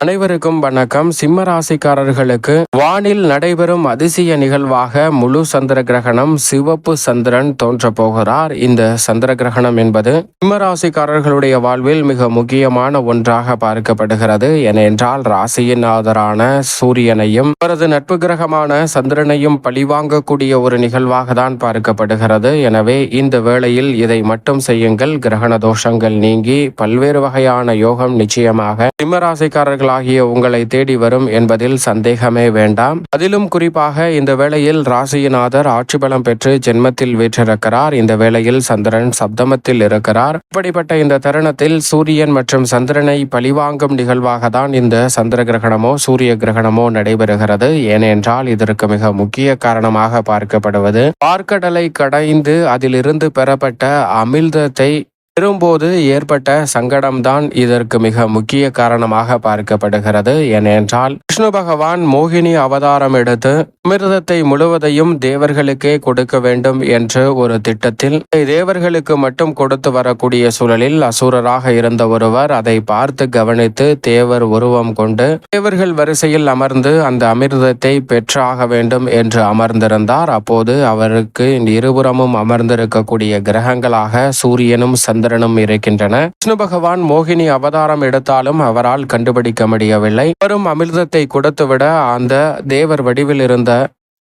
அனைவருக்கும் வணக்கம். சிம்ம ராசிக்காரர்களுக்கு வானில் நடைபெறும் அதிசய நிகழ்வாக முழு சந்திர கிரகணம் சிவப்பு சந்திரன் தோன்ற போகிறார். இந்த சந்திர கிரகணம் என்பது சிம்ம ராசிக்காரர்களுடைய வாழ்வில் மிக முக்கியமான ஒன்றாக பார்க்கப்படுகிறது. ஏனென்றால் ராசியின் ஆதரான சூரியனையும் அவரது நட்பு கிரகமான சந்திரனையும் பழிவாங்கக்கூடிய ஒரு நிகழ்வாக தான் பார்க்கப்படுகிறது. எனவே இந்த வேளையில் இதை மட்டும் செய்யுங்கள். கிரகண தோஷங்கள் நீங்கி பல்வேறு வகையான யோகம் நிச்சயமாக சிம்ம ராசிக்காரர்கள் ஆகிய உங்களை தேடி வரும் என்பதில் சந்தேகமே வேண்டாம். அதிலும் குறிப்பாக இந்த வேளையில் ராசியினாதர் ஆட்சி பலம் பெற்று ஜென்மத்தில் வீற்றிருக்கிறார். இந்த வேளையில் சந்திரன் சப்தமத்தில் இருக்கிறார். இப்படிப்பட்ட இந்த தருணத்தில் சூரியன் மற்றும் சந்திரனை பழிவாங்கும் நிகழ்வாக தான் இந்த சந்திர கிரகணமோ சூரிய கிரகணமோ நடைபெறுகிறது. ஏனென்றால் இதற்கு மிக முக்கிய காரணமாக பார்க்கப்படுவது பார்க்கடலை கடைந்து அதிலிருந்து பெறப்பட்ட அமிர்தத்தை பெறும்போது ஏற்பட்ட சங்கடம்தான் இதற்கு மிக முக்கிய காரணமாக பார்க்கப்படுகிறது. ஏனென்றால் விஷ்ணு பகவான் மோகினி அவதாரம் எடுத்து அமிர்தத்தை முழுவதையும் தேவர்களுக்கே கொடுக்க வேண்டும் என்ற ஒரு திட்டத்தில் தேவர்களுக்கு மட்டும் கொடுத்து வரக்கூடிய சூழலில் அசுரராக இருந்த ஒருவர் அதை பார்த்து கவனித்து தேவர் உருவம் கொண்டு தேவர்கள் வரிசையில் அமர்ந்து அந்த அமிர்தத்தை பெற்றாக வேண்டும் என்று அமர்ந்திருந்தார். அப்போது அவருக்கு இருபுறமும் அமர்ந்திருக்கக்கூடிய கிரகங்களாக சூரியனும் சந்திரனும் இருக்கின்றன. விஷ்ணு பகவான் மோகினி அவதாரம் எடுத்தாலும் அவரால் கண்டுபிடிக்க முடியவில்லை. வரும் அமிர்தத்தை கொடுத்துவிட அந்த தேவர் வடிவில் இருந்த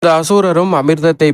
அசுரரும் அமிர்தத்தை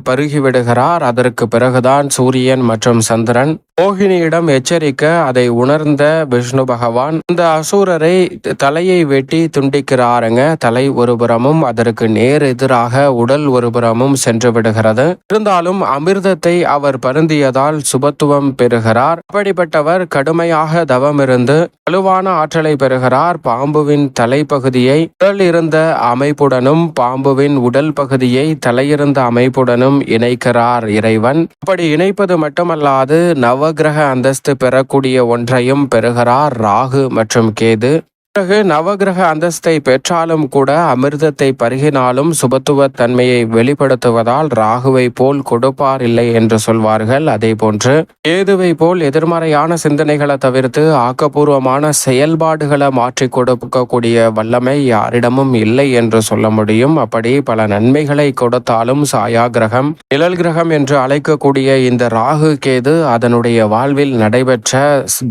பருகிவிடுகிறார். அதற்கு பிறகுதான் சூரியன் மற்றும் சந்திரன் மோகினியிடம் எச்சரிக்க அதை உணர்ந்த விஷ்ணு பகவான் இந்த அசுரரை தலையை வெட்டி துண்டிக்கிறாருங்க. தலை ஒருபுறமும் அதற்கு நேர் எதிராக உடல் ஒருபுறமும் சென்று விடுகிறது. இருந்தாலும் அமிர்தத்தை அவர் பருந்தியதால் சுபத்துவம் பெறுகிறார். அப்படிப்பட்டவர் கடுமையாக தவம் இருந்து வலுவான ஆற்றலை பெறுகிறார். பாம்புவின் தலைப்பகுதியை உடல் இருந்த அமைப்புடனும் பாம்புவின் உடல் பகுதியை தலையிருந்த அமைப்புடனும் இணைக்கிறார் இறைவன். அப்படி இணைப்பது மட்டுமல்லாது நவகிரக அந்தஸ்து பெறக்கூடிய ஒன்றையும் பெறுகிறார் ராகு மற்றும் கேது. பிறகு நவகிரக அந்தஸ்தை பெற்றாலும் கூட அமிர்தத்தை பருகினாலும் சுபத்துவ தன்மையை வெளிப்படுத்துவதால் ராகுவை போல் கொடுப்பார் இல்லை என்று சொல்வார்கள். அதே போன்று கேதுவை போல் எதிர்மறையான சிந்தனைகளை தவிர்த்து ஆக்கப்பூர்வமான செயல்பாடுகளை மாற்றி கொடுக்கக்கூடிய வல்லமை யாரிடமும் இல்லை என்று சொல்ல முடியும். அப்படி பல நன்மைகளை கொடுத்தாலும் சாயா கிரகம் நிழல் கிரகம் என்று அழைக்கக்கூடிய இந்த ராகு கேது அதனுடைய வாழ்வில் நடைபெற்ற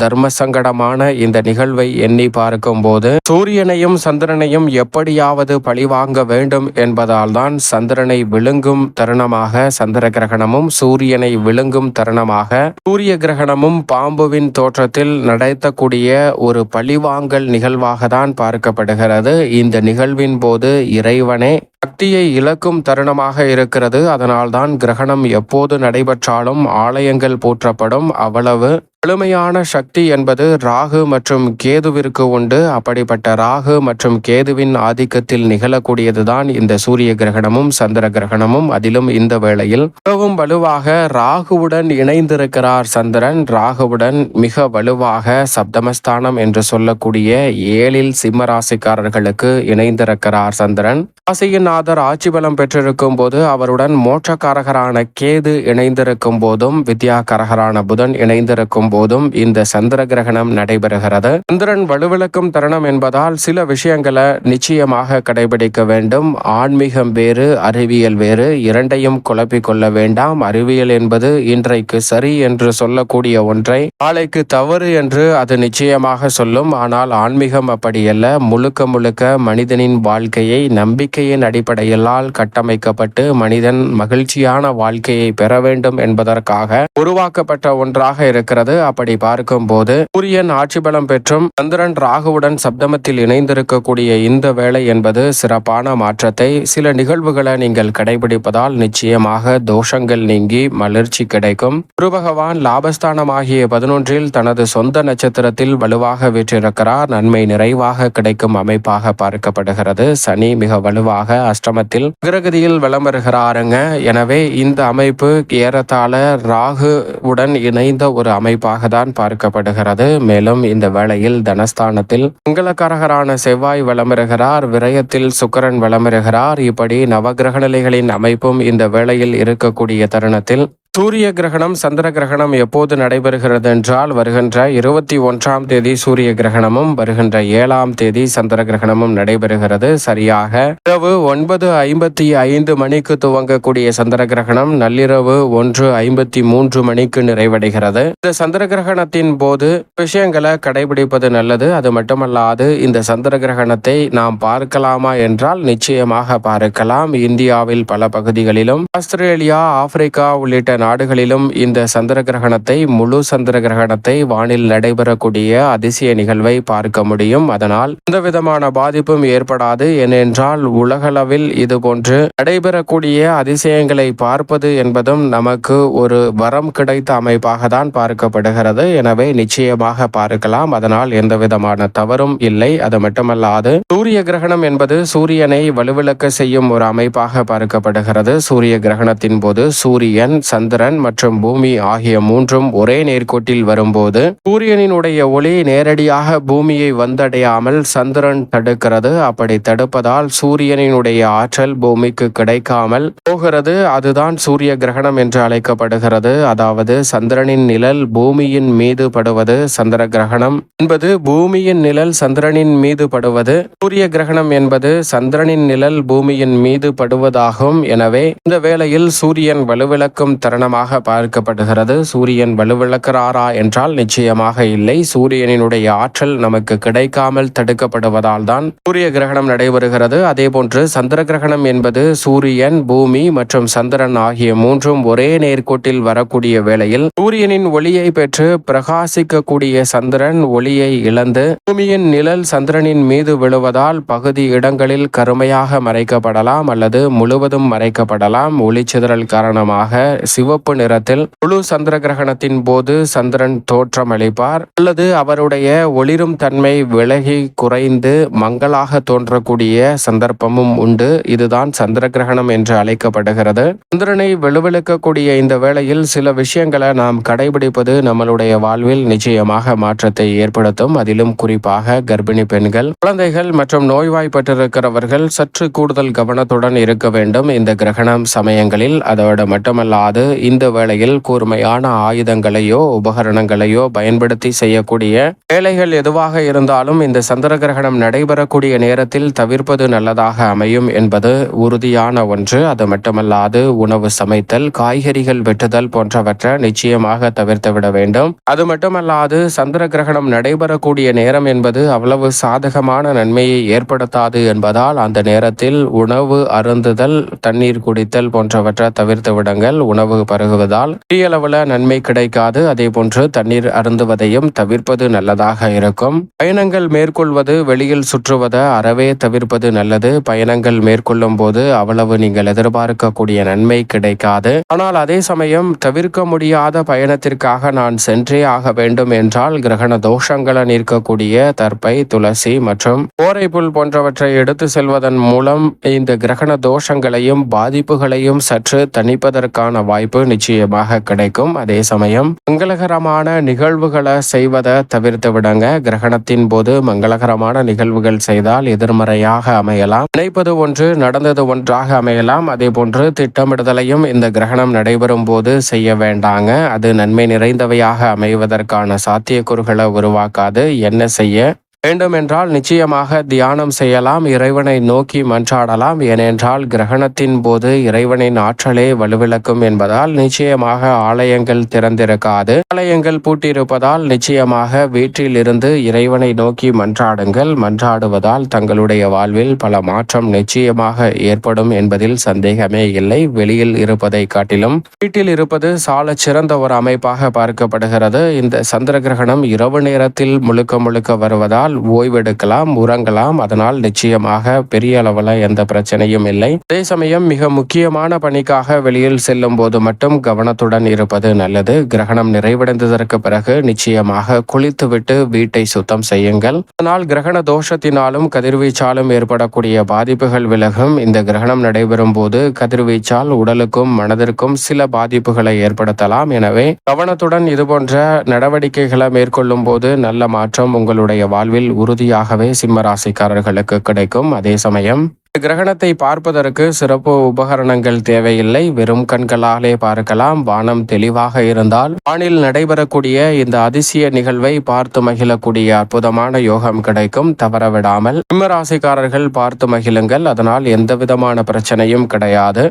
தர்ம சங்கடமான இந்த நிகழ்வை எண்ணி பார்க்கும் போது சூரியனையும் சந்திரனையும் எப்படியாவது பழிவாங்க வேண்டும் என்பதால் தான் சந்திரனை விழுங்கும் தருணமாக சந்திர கிரகணமும் சூரியனை விழுங்கும் தருணமாக சூரிய கிரகணமும் பாம்புவின் தோற்றத்தில் நடத்தக்கூடிய ஒரு பழிவாங்கல் நிகழ்வாக தான் பார்க்கப்படுகிறது. இந்த நிகழ்வின் போது இறைவனே சக்தியை இழக்கும் தருணமாக இருக்கிறது. அதனால்தான் கிரகணம் எப்போது நடைபெற்றாலும் ஆலயங்கள் போற்றப்படும். அவ்வளவு முழுமையான சக்தி என்பது ராகு மற்றும் கேதுவிற்கு உண்டு. அப்படிப்பட்ட ராகு மற்றும் கேதுவின் ஆதிக்கத்தில் நிகழக்கூடியதுதான் இந்த சூரிய கிரகணமும் சந்திர கிரகணமும். அதிலும் இந்த வேளையில் மிகவும் வலுவாக ராகுவுடன் இணைந்திருக்கிறார் சந்திரன். ராகுவுடன் மிக வலுவாக சப்தமஸ்தானம் என்று சொல்லக்கூடிய 7 சிம்ம ராசிக்காரர்களுக்கு இணைந்திருக்கிறார் சந்திரன். ராசியின் ஆதர் ஆட்சி பலம் பெற்றிருக்கும் போது அவருடன் மோட்சக்காரகரான கேது இணைந்திருக்கும் போதும் வித்யாகாரகரான புதன் இணைந்திருக்கும் போதும் இந்த சந்திர கிரகணம் நடைபெறுகிறது. சந்திரன் வலுவிழக்கும் தருணம் என்பதால் சில விஷயங்களை நிச்சயமாக கடைபிடிக்க வேண்டும். ஆன்மீகம் வேறு, அறிவியல் வேறு. இரண்டையும் குழப்பிக் கொள்ள வேண்டாம். அறிவியல் என்பது இன்றைக்கு சரி என்று சொல்லக்கூடிய ஒன்றை நாளைக்கு தவறு என்று அது நிச்சயமாக சொல்லும். ஆனால் ஆன்மீகம் அப்படியல்ல. முழுக்க முழுக்க மனிதனின் வாழ்க்கையை நம்பிக்கையின் அடிப்படையிலால் கட்டமைக்கப்பட்டு மனிதன் மகிழ்ச்சியான வாழ்க்கையை பெற வேண்டும் என்பதற்காக உருவாக்கப்பட்ட ஒன்றாக இருக்கிறது. அப்படி பார்க்கும் போது சூரியன் ஆட்சி பலம் பெற்றும் சந்திரன் ராகுவுடன் சப்தமத்தில் இணைந்திருக்கக்கூடிய இந்த வேளை என்பது சிறப்பான மாற்றத்தை சில நிகழ்வுகளை நீங்கள் கடைபிடிப்பதால் நிச்சயமாக தோஷங்கள் நீங்கி மலர்ச்சி கிடைக்கும். குரு பகவான் லாபஸ்தானமாகிய 11 தனது சொந்த நட்சத்திரத்தில் வலுவாக வீற்றிருக்கிறார். நன்மை நிறைவாக கிடைக்கும் அமைப்பாக பார்க்கப்படுகிறது. சனி மிக வலுவாக அஷ்டமத்தில் கிரகதியில் வலம் வருகிறாருங்க. எனவே இந்த அமைப்பு ஏறத்தாழ ராகுவுடன் இணைந்த ஒரு அமைப்பாக தான் பார்க்கப்படுகிறது. மேலும் இந்த வேளையில் தனஸ்தானத்தில் மங்களகரகரான செவ்வாய் வலமிருகிறார். விரயத்தில் சுக்கிரன் வலமிருகிறார். இப்படி நவகிரக நிலைகளின் அமைப்பும் இந்த வேளையில் இருக்கக்கூடிய தருணத்தில் சூரிய கிரகணம் சந்திர கிரகணம் எப்போது நடைபெறுகிறது என்றால் வருகின்ற 21ஆம் தேதி சூரிய கிரகணமும் வருகின்ற 7ஆம் தேதி சந்திர கிரகணமும் நடைபெறுகிறது. சரியாக இரவு 9:55 மணிக்கு துவங்கக்கூடிய சந்திர கிரகணம் நள்ளிரவு 1:53 மணிக்கு நிறைவடைகிறது. இந்த சந்திர கிரகணத்தின் போது விஷயங்களை கடைபிடிப்பது நல்லது. அது மட்டுமல்லாது இந்த சந்திர கிரகணத்தை நாம் பார்க்கலாமா என்றால் நிச்சயமாக பார்க்கலாம். இந்தியாவில் பல பகுதிகளிலும் ஆஸ்திரேலியா, ஆப்பிரிக்கா உள்ளிட்ட நாடுகளிலும் இந்த சந்திர கிரகணத்தை முழு சந்திர கிரகணத்தை வானில் நடைபெறக்கூடிய அதிசய நிகழ்வை பார்க்க முடியும். அதனால் எந்த விதமான பாதிப்பும் ஏற்படாது. ஏனென்றால் உலகளவில் இது போன்று நடைபெறக்கூடிய அதிசயங்களை பார்ப்பது என்பதும் நமக்கு ஒரு வரம் கிடைத்த அமைப்பாக தான் பார்க்கப்படுகிறது. எனவே நிச்சயமாக பார்க்கலாம். அதனால் எந்த விதமான தவறும் இல்லை. அது மட்டுமல்லாது சூரிய கிரகணம் என்பது சூரியனை வலுவிழக்க செய்யும் ஒரு அமைப்பாக பார்க்கப்படுகிறது. சூரிய கிரகணத்தின் போது சூரியன், சந்திரன் மற்றும் பூமி ஆகிய மூன்றும் ஒரே நேர்கோட்டில் வரும்போது சூரியனினுடைய ஒளி நேரடியாக பூமியை வந்தடையாமல் சந்திரன் தடுக்கிறது. அப்படி தடுப்பதால் சூரியனினுடைய ஆற்றல் பூமிக்கு கிடைக்காமல் போகிறது. அதுதான் சூரிய கிரகணம் என்று அழைக்கப்படுகிறது. அதாவது சந்திரனின் நிழல் பூமியின் மீது படுவது சந்திர கிரகணம் என்பது பூமியின் நிழல் சந்திரனின் மீது படுவது. சூரிய கிரகணம் என்பது சந்திரனின் நிழல் பூமியின் மீது படுவதாகும். எனவே இந்த வேளையில் சூரியன் வலுவிழக்கும் தருணமாக பார்க்கப்படுகிறது. சூரியன் வலுவிழக்கிறாரா என்றால் நிச்சயமாக இல்லை. சூரியனினுடைய ஆற்றல் நமக்கு கிடைக்காமல் தடுக்கப்படுவதால் தான் சூரிய கிரகணம் நடைபெறுகிறது. அதே போன்று சந்திர கிரகணம் என்பது சூரியன், பூமி மற்றும் சந்திரன் ஆகிய மூன்றும் ஒரே நேர்கோட்டில் வரக்கூடிய வேளையில் சூரியனின் ஒளியை பெற்று பிரகாசிக்கக்கூடிய சந்திரன் ஒளியை இழந்து பூமியின் நிழல் சந்திரனின் மீது விழுவதால் பகுதி இடங்களில் கருமையாக மறைக்கப்படலாம் அல்லது முழுவதும் மறைக்கப்படலாம். ஒளிச்சிதறல் காரணமாக சிவப்பு நிறத்தில் முழு சந்திர கிரகணத்தின் போது சந்திரன் தோற்றம் அளிப்பார் அல்லது அவருடைய ஒளிரும் தன்மை விலகி குறைந்து மங்களாக தோன்றக்கூடிய சந்தர்ப்பமும் உண்டு. இதுதான் சந்திர கிரகணம் என்று அழைக்கப்படுகிறது. சந்திரனை வெளுவெளுக்கக்கூடிய இந்த வேளையில் சில விஷயங்களை நாம் கடைபிடிப்பது நம்மளுடைய வாழ்வில் நிச்சயமாக மாற்றத்தை ஏற்படுத்தும். அதிலும் குறிப்பாக கர்ப்பிணி பெண்கள், குழந்தைகள் மற்றும் நோய்வாய்ப்பட்டிருக்கிறவர்கள் சற்று கூடுதல் கவனத்துடன் இருக்க வேண்டும் இந்த கிரகணம் சமயங்களில். அதோடு மட்டுமல்லாது இந்த வேளையில் கூர்மையான ஆயுதங்களையோ உபகரணங்களையோ பயன்படுத்தி செய்யக்கூடிய வேலைகள் எதுவாக இருந்தாலும் இந்த சந்திர கிரகணம் நடைபெறக்கூடிய நேரத்தில் தவிர்ப்பது நல்லதாக அமையும் என்பது உறுதியான ஒன்று. அது மட்டுமல்லாது உணவு சமைத்தல், காய்கறிகள் வெட்டுதல் போன்றவற்றை நிச்சயமாக தவிர்த்துவிட வேண்டும். அது மட்டுமல்லாது சந்திர கிரகணம் நடைபெறக்கூடிய நேரம் என்பது அவ்வளவு சாதகமான நன்மையை ஏற்படுத்தாது என்பதால் அந்த நேரத்தில் உணவு அருந்துதல், தண்ணீர் குடித்தல் போன்றவற்றை தவிர்த்து விடுங்கள். உணவு பருகுவதால் பெரிய அளவில் நன்மை கிடைக்காது. அதே போன்று தண்ணீர் அருந்துவதையும் தவிர்ப்பது நல்லதாக இருக்கும். பயணங்கள் மேற்கொள்வது, வெளியில் சுற்றுவதை அறவே தவிர்ப்பது நல்லது. பயணங்கள் மேற்கொள்ளும் போது அவ்வளவு நீங்கள் எதிர்பார்க்கக்கூடிய நன்மை கிடைக்காது. ஆனால் அதே சமயம் தவிர்க்க முடியாத பயணத்திற்காக நான் சென்றே ஆக வேண்டும் என்றால் கிரகண தோஷங்களை நீக்கக்கூடிய தர்பை, துளசி மற்றும் கோரைப்புல் போன்றவற்றை எடுத்து செல்வதன் மூலம் இந்த கிரகண தோஷங்களையும் பாதிப்புகளையும் சற்று தணிப்பதற்கான வாய்ப்பு நிச்சயமாக கிடைக்கும். அதே சமயம் மங்களகரமான நிகழ்வுகளை செய்வதை தவிர்த்து விடுங்க. கிரகணத்தின் போது மங்களகரமான நிகழ்வுகள் செய்தால் எதிர்மறையாக அமையலாம். நினைப்பது ஒன்று, நடந்தது ஒன்றாக அமையலாம். அதே போன்று திட்டமிடுதலையும் இந்த கிரகணம் நடைபெறும் போது செய்ய வேண்டாங்க. அது நன்மை நிறைந்தவையாக அமைவதற்கான சாத்தியக்கூறுகளை உருவாக்காது. என்ன செய்ய வேண்டுமென்றால் நிச்சயமாக தியானம் செய்யலாம், இறைவனை நோக்கி மன்றாடலாம். ஏனென்றால் கிரகணத்தின் போது இறைவனின் ஆற்றலே வலுவிழக்கும் என்பதால் நிச்சயமாக ஆலயங்கள் திறந்திருக்காது. ஆலயங்கள் பூட்டியிருப்பதால் நிச்சயமாக வீட்டில் இருந்து இறைவனை நோக்கி மன்றாடுங்கள். மன்றாடுவதால் தங்களுடைய வாழ்வில் பல மாற்றம் நிச்சயமாக ஏற்படும் என்பதில் சந்தேகமே இல்லை. வெளியில் இருப்பதை காட்டிலும் வீட்டில் இருப்பது சால சிறந்த ஒரு அமைப்பாக பார்க்கப்படுகிறது. இந்த சந்திர கிரகணம் இரவு நேரத்தில் முழுக்க முழுக்க வருவதால் ஓய்வெடுக்கலாம், உறங்கலாம். அதனால் நிச்சயமாக பெரிய அளவில் எந்த பிரச்சனையும் இல்லை. அதே சமயம் மிக முக்கியமான பணிக்காக வெளியில் செல்லும் போது மட்டும் கவனத்துடன் இருப்பது நல்லது. கிரகணம் நிறைவடைந்ததற்கு பிறகு நிச்சயமாக குளித்துவிட்டு வீட்டை சுத்தம் செய்யுங்கள். அதனால் கிரகண தோஷத்தினாலும் கதிர்வீச்சாலும் ஏற்படக்கூடிய பாதிப்புகள் விலகும். இந்த கிரகணம் நடைபெறும் போது கதிர்வீச்சால் உடலுக்கும் மனதிற்கும் சில பாதிப்புகளை ஏற்படுத்தலாம். எனவே கவனத்துடன் இதுபோன்ற நடவடிக்கைகளை மேற்கொள்ளும் போது நல்ல மாற்றம் உங்களுடைய வாழ்வில் உறுதியாகவே சிம்ம ராசிக்காரர்களுக்கு கிடைக்கும். அதே சமயம் கிரகணத்தை பார்ப்பதற்கு சிறப்பு உபகரணங்கள் தேவையில்லை. வெறும் கண்களாலே பார்க்கலாம். வானம் தெளிவாக இருந்தால் வானில் நடைபெறக்கூடிய இந்த அதிசய நிகழ்வை பார்த்து மகிழக்கூடிய அற்புதமான யோகம் கிடைக்கும். தவறவிடாமல் சிம்ம ராசிக்காரர்கள் பார்த்து மகிழுங்கள். அதனால் எந்த விதமான பிரச்சனையும் கிடையாது.